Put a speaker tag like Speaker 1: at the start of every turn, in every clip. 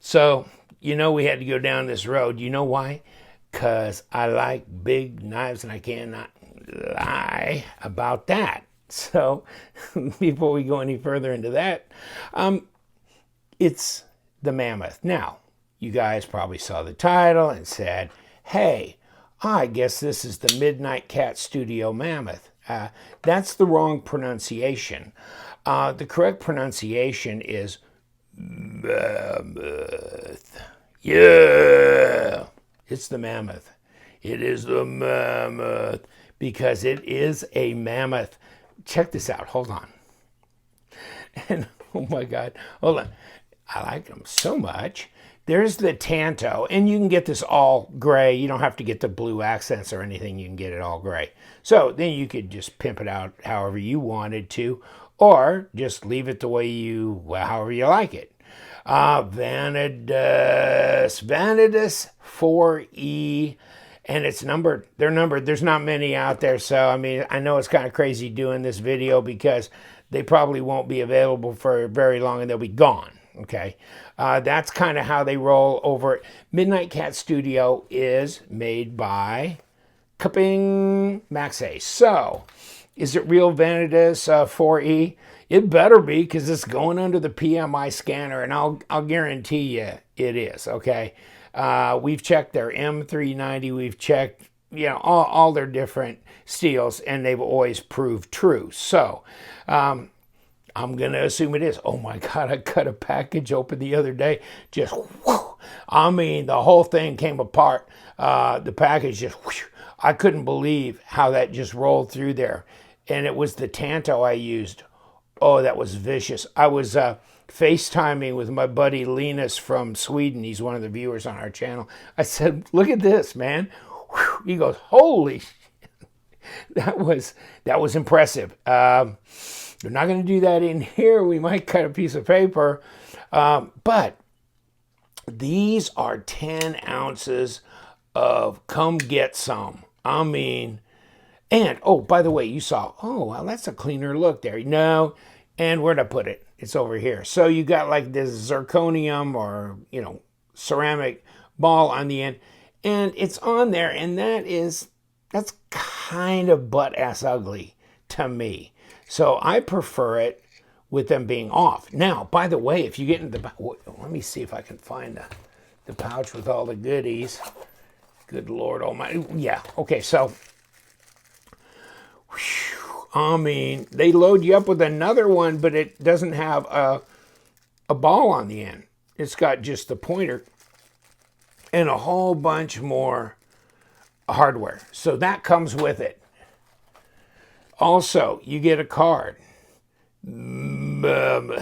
Speaker 1: So, we had to go down this road. You know why? Because I like big knives and I cannot lie about that. So, before we go any further into that, it's the Mammoth. Now, you guys probably saw the title and said, hey, I guess this is the Midnight Cat Studio Mammoth. That's the wrong pronunciation. The correct pronunciation is Mammoth. Yeah, it's the Mammoth. It is the Mammoth because it is a mammoth. Check this out. Hold on. And oh my God, hold on. I like them so much. There's the Tanto, and you can get this all gray. You don't have to get the blue accents or anything. You can get it all gray. So then you could just pimp it out however you wanted to, or just leave it the way however you like it. Vanadis 4E, and it's numbered. They're numbered. There's not many out there, so I mean, I know it's kind of crazy doing this video because they probably won't be available for very long and they'll be gone. Okay, that's kind of how they roll over it. Midnight Cat Studio is made by Cupping Maxace. So, is it real Vanadis 4E? It better be, because it's going under the PMI scanner, and I'll guarantee you it is. Okay, we've checked their M390. We've checked all their different steels, and they've always proved true. So. I'm going to assume it is. Oh my God, I cut a package open the other day. Just, whoosh, I mean, the whole thing came apart. The package just, whoosh, I couldn't believe how that just rolled through there. And it was the Tanto I used. Oh, that was vicious. I was FaceTiming with my buddy Linus from Sweden. He's one of the viewers on our channel. I said, look at this, man. Whew. He goes, holy shit. That was impressive. We're not going to do that in here. We might cut a piece of paper. But these are 10 ounces of come get some. I mean, and, oh, by the way, you saw, oh, well, that's a cleaner look there. No, and where'd I put it? It's over here. So you got like this zirconium or, ceramic ball on the end. And it's on there, and that's kind of butt-ass ugly to me. So I prefer it with them being off. Now, by the way, if you get into let me see if I can find the pouch with all the goodies. Good Lord Almighty. Yeah, okay, so, I mean, they load you up with another one, but it doesn't have a ball on the end. It's got just the pointer and a whole bunch more hardware. So that comes with it. Also, you get a card. TC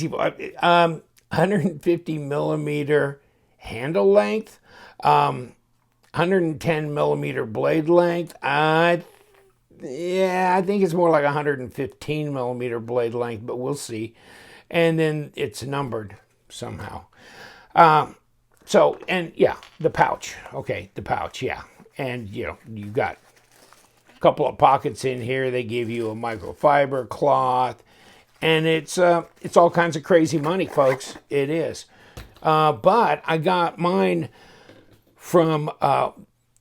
Speaker 1: 150 millimeter handle length, 110 millimeter blade length. I think it's more like 115 millimeter blade length, but we'll see. And then it's numbered somehow. So, and yeah, the pouch. Okay, the pouch, yeah. And, you've got couple of pockets in here. They give you a microfiber cloth, and it's all kinds of crazy money, folks. It is. But I got mine from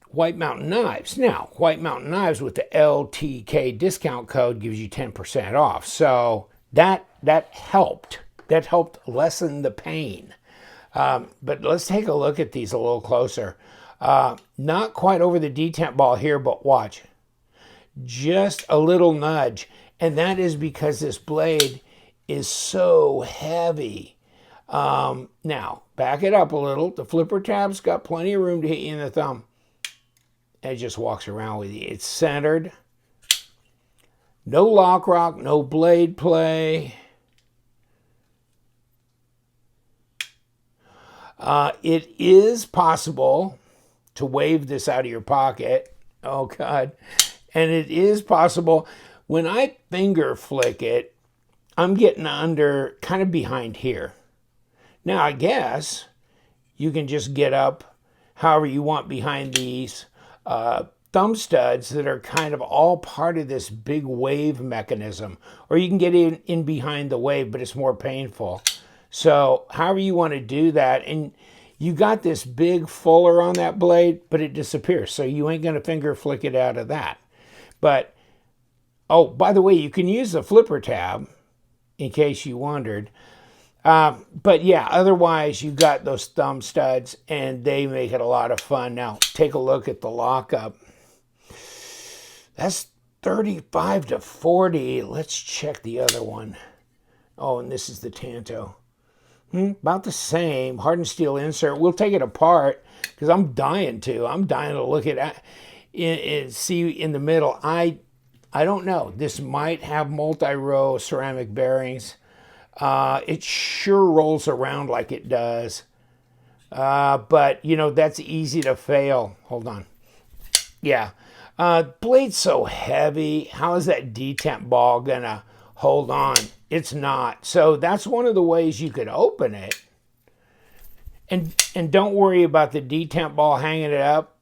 Speaker 1: White Mountain Knives. Now, White Mountain Knives with the LTK discount code gives you 10% off. So that helped. That helped lessen the pain. But let's take a look at these a little closer. Not quite over the detent ball here, but watch. Just a little nudge, and that is because this blade is so heavy. Now, back it up a little. The flipper tab's got plenty of room to hit you in the thumb. And it just walks around with you. It's centered. No lock rock, no blade play. It is possible to wave this out of your pocket. Oh, God. And it is possible, when I finger flick it, I'm getting under, kind of behind here. Now, I guess you can just get up however you want behind these thumb studs that are kind of all part of this big wave mechanism. Or you can get in behind the wave, but it's more painful. So however you want to do that, and you got this big fuller on that blade, but it disappears. So you ain't going to finger flick it out of that. But, oh, by the way, you can use the flipper tab in case you wondered. But yeah, otherwise you got those thumb studs and they make it a lot of fun. Now take a look at the lockup. That's 35 to 40. Let's check the other one. Oh, and this is the Tanto. About the same. Hardened steel insert. We'll take it apart because I'm dying to. I'm dying to look at it, see in the middle. I don't know. This might have multi-row ceramic bearings. It sure rolls around like it does. But, you know, that's easy to fail. Hold on. Yeah. Blade's so heavy. How is that detent ball going to hold on? It's not. So that's one of the ways you could open it. And don't worry about the detent ball hanging it up.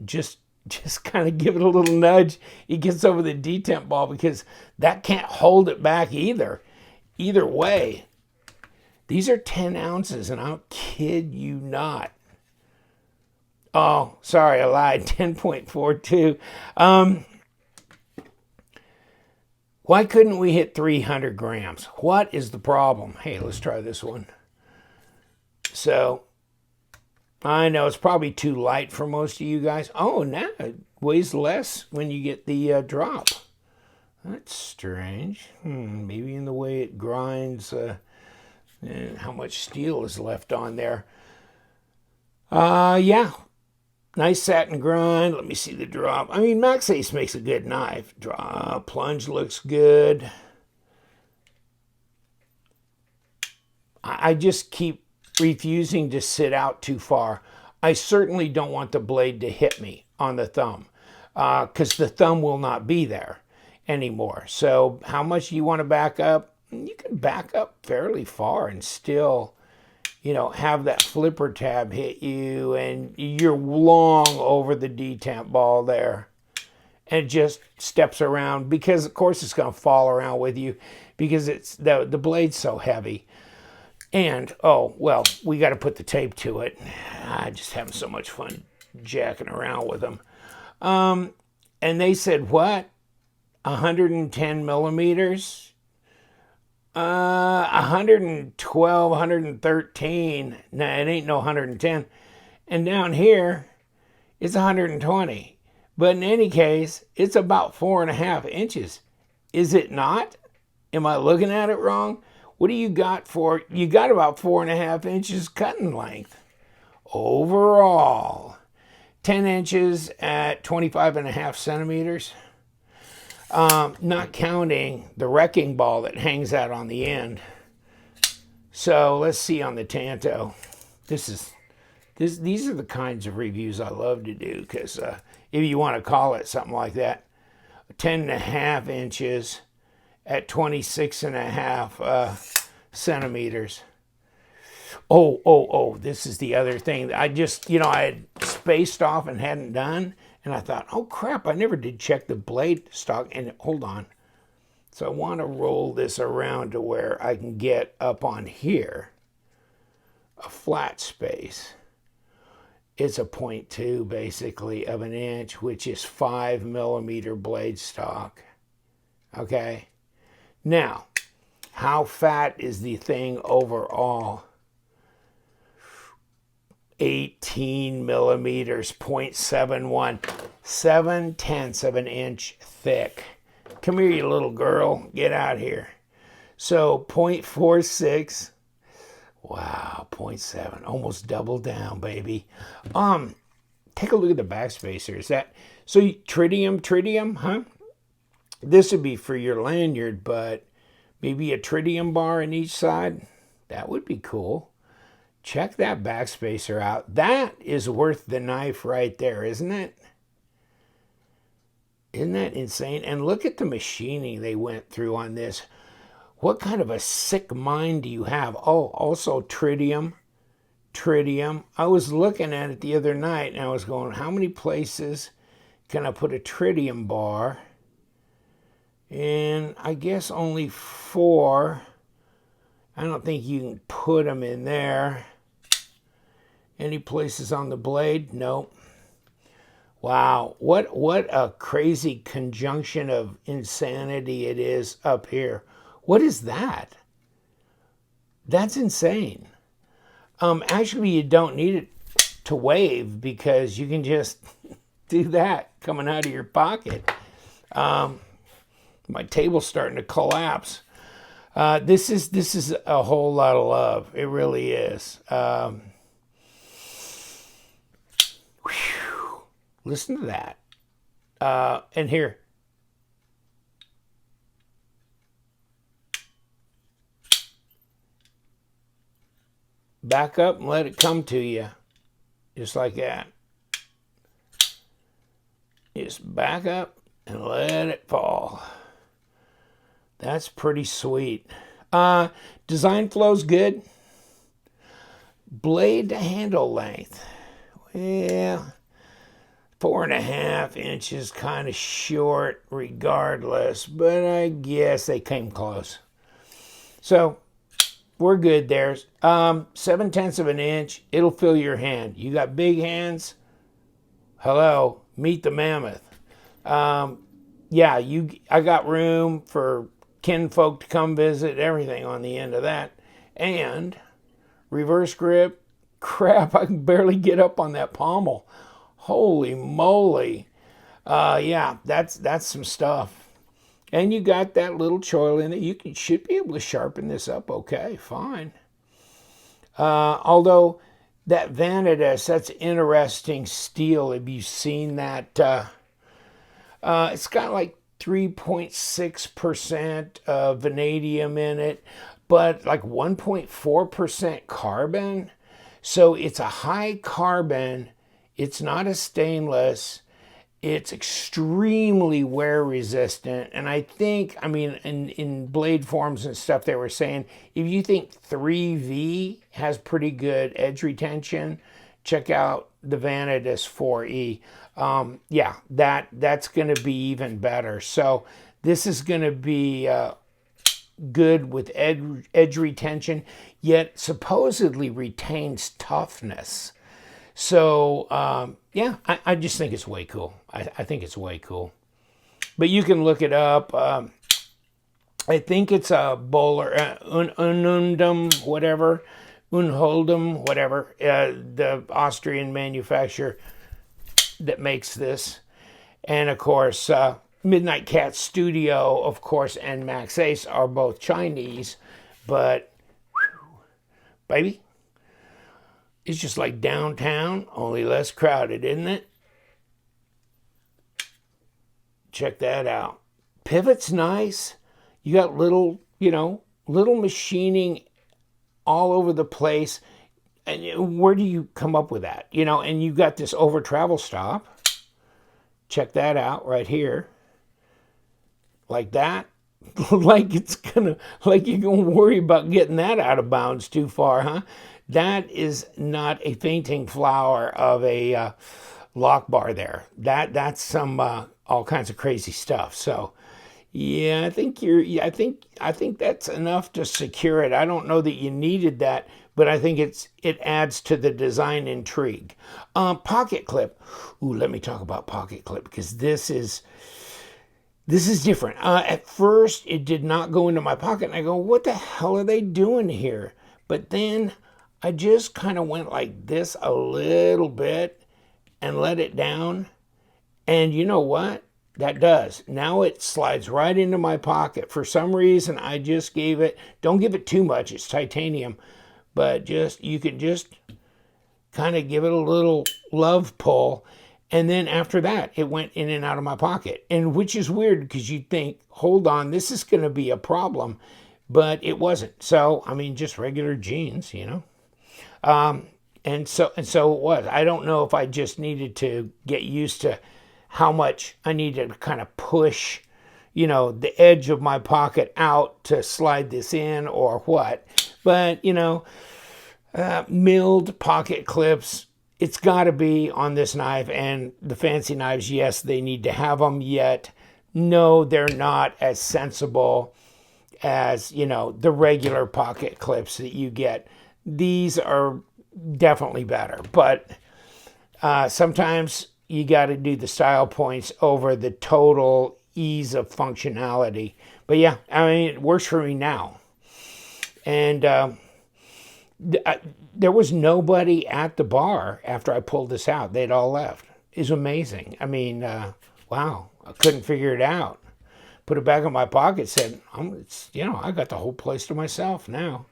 Speaker 1: Just kind of give it a little nudge. It gets over the detent ball because that can't hold it back either. Either way, these are 10 ounces, and I'll kid you not. Oh, sorry, I lied. 10.42. Why couldn't we hit 300 grams? What is the problem? Hey, let's try this one. So, I know it's probably too light for most of you guys. Oh, now it weighs less when you get the drop. That's strange. Maybe in the way it grinds, and how much steel is left on there. Yeah. Nice satin grind. Let me see the drop. I mean, Max Ace makes a good knife. Drop, plunge looks good. I just keep refusing to sit out too far. I certainly don't want the blade to hit me on the thumb because the thumb will not be there anymore. So how much do you want to back up? You can back up fairly far and still, you know, have that flipper tab hit you and you're long over the detent ball there. And it just steps around because, of course, it's going to fall around with you because it's the blade's so heavy. And, oh, well, we got to put the tape to it. I just having so much fun jacking around with them. And they said, what? 110 millimeters? 112, 113. Nah, it ain't no 110. And down here, it's 120. But in any case, it's about 4.5 inches. Is it not? Am I looking at it wrong? What do you got for? You got about 4.5 inches cutting length. Overall, 10 inches at 25.5 centimeters. Not counting the wrecking ball that hangs out on the end. So let's see on the Tanto. These are the kinds of reviews I love to do because if you want to call it something like that, 10.5 inches at 26.5 centimeters. Oh, this is the other thing. I just, you know, I had spaced off and hadn't done. And I thought, oh, crap, I never did check the blade stock. And hold on. So I want to roll this around to where I can get up on here a flat space. It's a 0.2, basically, of an inch, which is 5 millimeter blade stock. Okay? Now, how fat is the thing overall? 18 millimeters, 0.71, 7/10 of an inch thick. Come here, you little girl. Get out here. So 0.46. Wow, 0.7. Almost double down, baby. Take a look at the backspacer. Is that so? Tritium, huh? This would be for your lanyard, but maybe a tritium bar in each side. That would be cool. Check that backspacer out. That is worth the knife right there, isn't it? Isn't that insane? And look at the machining they went through on this. What kind of a sick mind do you have? Oh, also tritium. I was looking at it the other night and I was going, how many places can I put a tritium bar? And I guess only 4. I don't think you can put them in there. Any places on the blade? Nope. Wow, what a crazy conjunction of insanity it is up here. What is that? That's insane. Actually, you don't need it to wave because you can just do that coming out of your pocket. My table's starting to collapse. This is a whole lot of love. It really is. Listen to that. And here. Back up and let it come to you. Just like that. Just back up and let it fall. That's pretty sweet. Design flow's good. Blade to handle length. Well, 4.5 inches, kind of short regardless, but I guess they came close. So we're good there. 7/10 of an inch, it'll fill your hand. You got big hands? Hello, meet the mammoth. Yeah, I got room for kinfolk to come visit, everything on the end of that. And reverse grip, crap, I can barely get up on that pommel. Holy moly. Yeah, that's some stuff. And you got that little choil in it. You should be able to sharpen this up okay, fine. Although that Vanadis, that's interesting steel. Have you seen that? It's got like 3.6% vanadium in it, but like 1.4% carbon. So it's a high carbon. It's not a stainless. It's extremely wear resistant. And I think, I mean, in blade forms and stuff, they were saying, if you think 3V has pretty good edge retention, check out the Vanadis 4E. Yeah, that's going to be even better. So this is going to be good with edge retention, yet supposedly retains toughness. So, yeah, I just think it's way cool. I think it's way cool. But you can look it up. I think it's a Bowler, Unundum, whatever, Unholdum, whatever, the Austrian manufacturer that makes this. And, of course, Midnight Cat Studio, of course, and Max Ace are both Chinese. But, whew, baby, it's just like downtown, only less crowded, isn't it? Check that out. Pivot's nice. You got little, little machining all over the place. And where do you come up with that? And you got this over travel stop. Check that out right here. Like that. like you're gonna worry about getting that out of bounds too far, huh? That is not a fainting flower of a lock bar there. That's some all kinds of crazy stuff. So yeah, I think that's enough to secure it. I don't know that you needed that, but I think it adds to the design intrigue. Pocket clip. Ooh, let me talk about pocket clip because this is different. At first, it did not go into my pocket, and I go, what the hell are they doing here? But then I just kind of went like this a little bit and let it down. And you know what? That does. Now it slides right into my pocket. For some reason, I just don't give it too much. It's titanium. But you could just kind of give it a little love pull. And then after that, it went in and out of my pocket. And which is weird because you'd think, hold on, this is going to be a problem. But it wasn't. So, I mean, just regular jeans, And so it was. I don't know if I just needed to get used to how much I needed to kind of push, the edge of my pocket out to slide this in or what. But, milled pocket clips, it's got to be on this knife. And the fancy knives, yes, they need to have them, yet no, they're not as sensible as, you know, the regular pocket clips that you get. These are definitely better, but sometimes you got to do the style points over the total ease of functionality. But yeah, I mean, it works for me now. And there was nobody at the bar after I pulled this out. They'd all left. It's amazing. I mean, wow, I couldn't figure it out. Put it back in my pocket, said, you know, I got the whole place to myself now.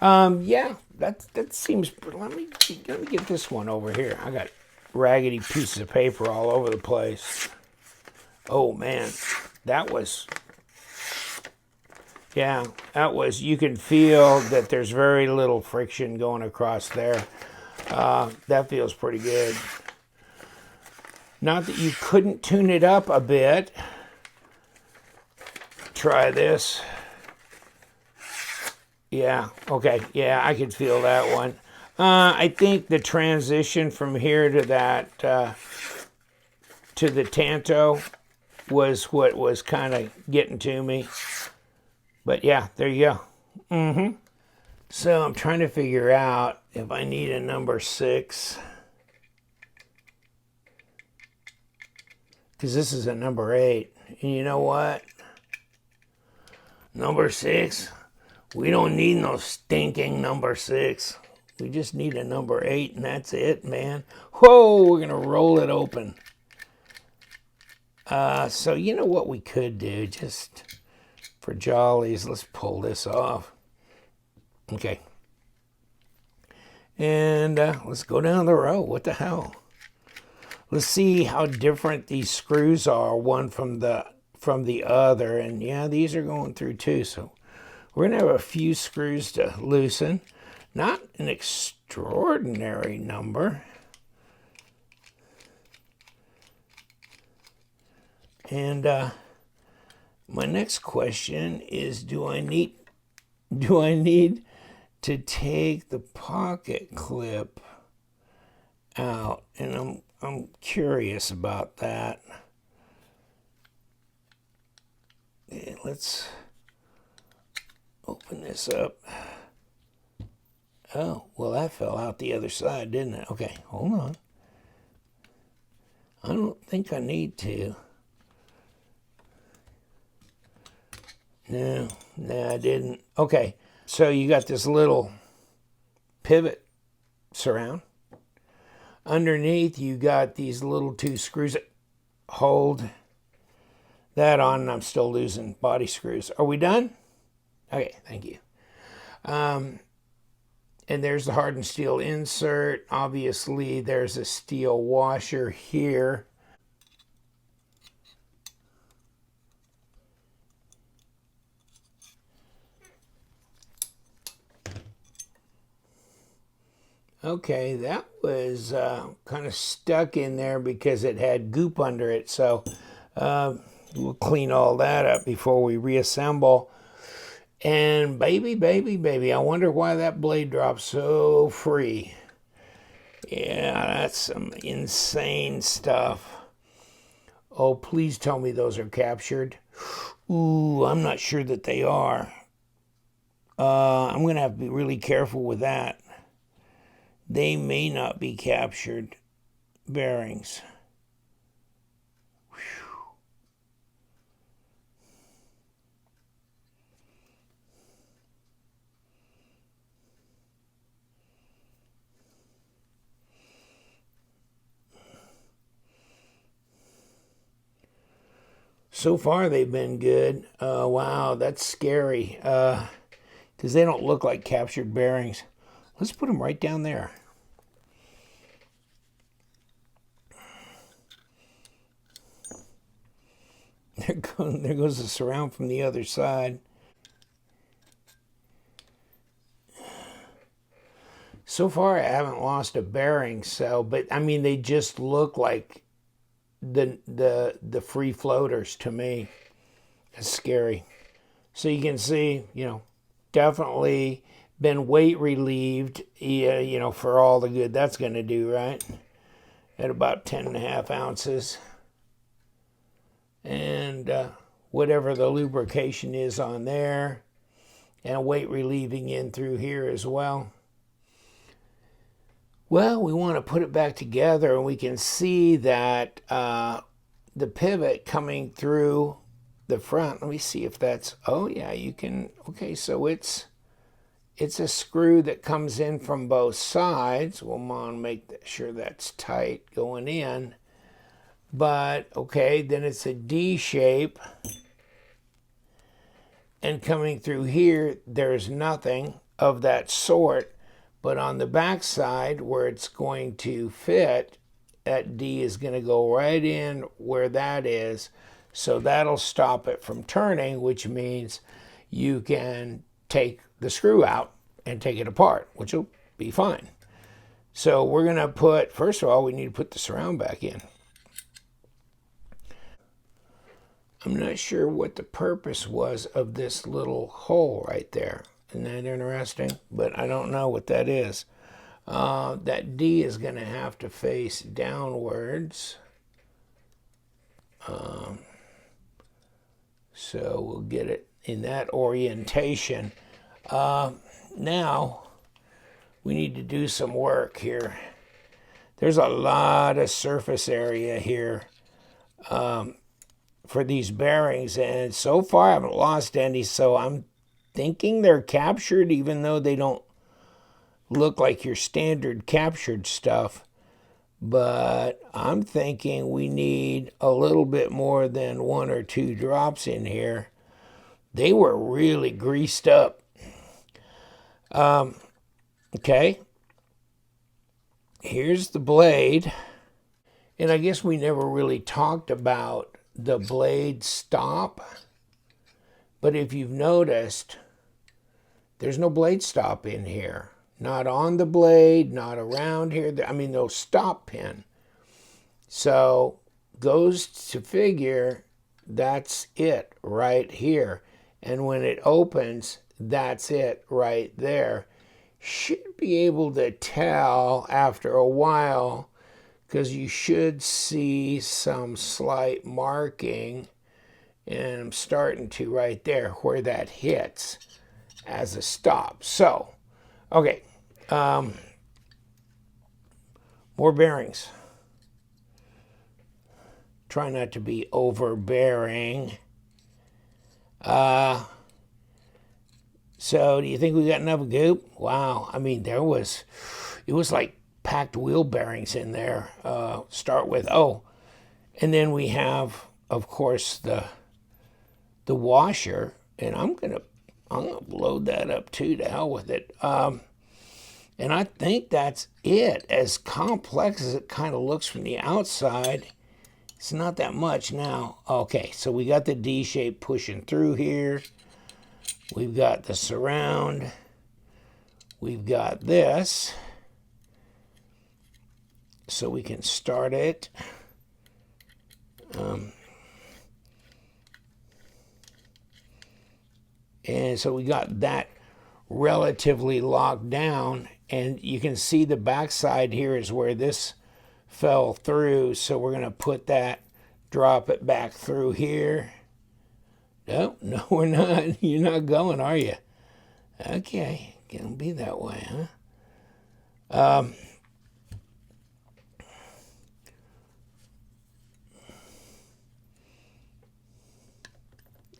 Speaker 1: Yeah, that seems, let me get this one over here. I got raggedy pieces of paper all over the place. Oh man, that was, yeah, that was, you can feel that there's very little friction going across there. That feels pretty good. Not that you couldn't tune it up a bit. Try this. Yeah, okay, yeah, I could feel that one. I think the transition from here to that, to the Tanto was what was kind of getting to me. But yeah, there you go. So I'm trying to figure out if I need a number 6. Because this is a number 8. And you know what? Number 6, we don't need no stinking number 6. We just need a number 8, and that's it, man. Whoa, we're going to roll it open. So you know what we could do, just for jollies, let's pull this off. Okay. And let's go down the row. What the hell? Let's see how different these screws are, one from the other. And yeah, these are going through too. So we're going to have a few screws to loosen. Not an extraordinary number. And my next question is, do I need to take the pocket clip out? And I'm curious about that. Okay, let's open this up. Oh, well, that fell out the other side, didn't it? Okay, hold on. I don't think I need to. No, I didn't. Okay, so you got this little pivot surround. Underneath, you got these little 2 screws that hold that on, and I'm still losing body screws. Are we done? Okay, thank you. And there's the hardened steel insert. Obviously, there's a steel washer here. Okay, that was kind of stuck in there because it had goop under it. So we'll clean all that up before we reassemble. And baby, I wonder why that blade drops so free. Yeah, that's some insane stuff. Oh, please tell me those are captured. Ooh, I'm not sure that they are. I'm going to have to be really careful with that. They may not be captured bearings. Whew. So far, they've been good. Wow, that's scary. Because they don't look like captured bearings. Let's put them right down there. There goes the surround from the other side. So far, I haven't lost a bearing, but I mean, they just look like the free floaters to me. It's scary. So you can see, definitely been weight relieved, for all the good that's going to do, right? at about 10.5 ounces. And whatever the lubrication is on there, and weight relieving in through here as well. Well, we want to put it back together, and we can see that the pivot coming through the front. Let me see if that's, oh yeah, you can, okay, so it's a screw that comes in from both sides. We'll want to make sure that's tight going in. But, okay, then it's a D shape. And coming through here, there's nothing of that sort. But on the back side, where it's going to fit, that D is going to go right in where that is. So that'll stop it from turning, which means you can take the screw out and take it apart, which will be fine. So we're going to put, first of all, we need to put the surround back in. I'm not sure what the purpose was of this little hole right there. Isn't that interesting? But I don't know what that is. That D is going to have to face downwards. So we'll get it in that orientation. Now, we need to do some work here. There's a lot of surface area here for these bearings, and so far I haven't lost any, so I'm thinking they're captured, even though they don't look like your standard captured stuff. But I'm thinking we need a little bit more than 1 or 2 drops in here. They were really greased up. Okay. Here's the blade. And I guess we never really talked about the blade stop. But if you've noticed, there's no blade stop in here. Not on the blade, not around here. I mean, no stop pin. So, goes to figure, that's it right here. And when it opens, that's it right there. Should be able to tell after a while, because you should see some slight marking. And I'm starting to right there where that hits as a stop. So, okay, more bearings. Try not to be overbearing. So do you think we got enough goop? Wow, I mean, it was like packed wheel bearings in there. Start with, oh, and then we have, of course, the washer, and I'm gonna load that up too, to hell with it. And I think that's it. As complex as it kind of looks from the outside, it's not that much now. Okay, so we got the D shape pushing through here. We've got the surround. We've got this. So we can start it. And so we got that relatively locked down. And you can see the backside here is where this fell through. So we're going to put that, drop it back through here. No, we're not. You're not going, are you? Okay, it'll be that way, huh?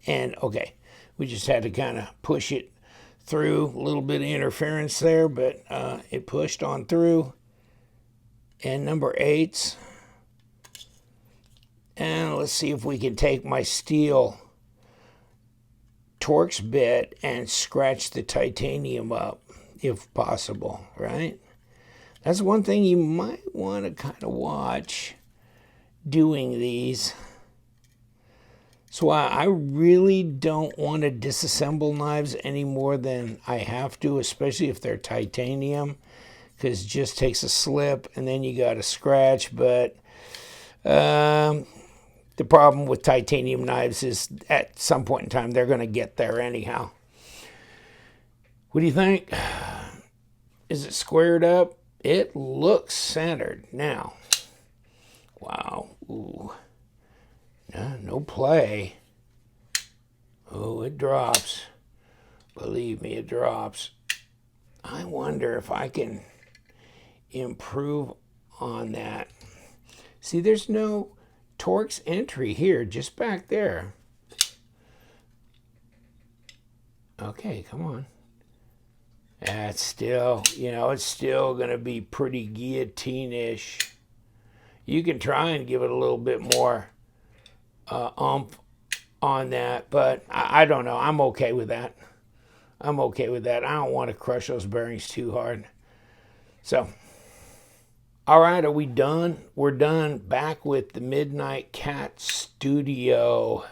Speaker 1: And, okay, we just had to kind of push it through. A little bit of interference there, but it pushed on through. And number 8s. And let's see if we can take my steel Torx bit and scratch the titanium up, if possible, right? That's one thing you might want to kind of watch doing these. So I really don't want to disassemble knives any more than I have to, especially if they're titanium, because it just takes a slip and then you got to scratch. But the problem with titanium knives is at some point in time, they're going to get there anyhow. What do you think? Is it squared up? It looks centered. Now, Wow. Ooh. No play. Oh, it drops. Believe me, it drops. I wonder if I can improve on that. See, there's no Torx entry here, just back there. Okay, come on. That's still, it's still going to be pretty guillotine-ish. You can try and give it a little bit more oomph on that, but I don't know. I'm okay with that. I'm okay with that. I don't want to crush those bearings too hard. So, all right, are we done? We're done. Back with the Midnight Cat Studio.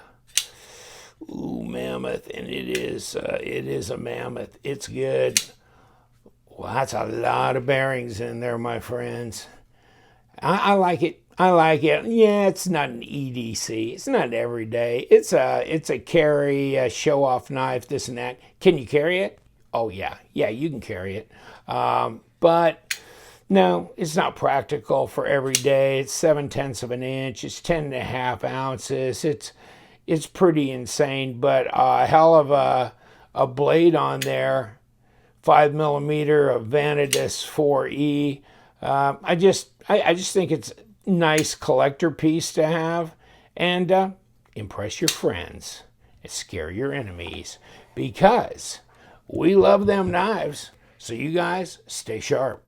Speaker 1: Ooh, Mammoth, and it is a Mammoth. It's good. Well, that's a lot of bearings in there, my friends. I like it. I like it. Yeah, it's not an EDC. It's not every day. It's a carry, show off knife, this and that. Can you carry it? Oh yeah, you can carry it. But no, it's not practical for every day. It's 7/10 of an inch. It's 10.5 ounces. It's pretty insane, but a hell of a blade on there. 5mm of Vanadis 4E. I just think it's a nice collector piece to have, and impress your friends and scare your enemies, because we love them knives. So you guys stay sharp.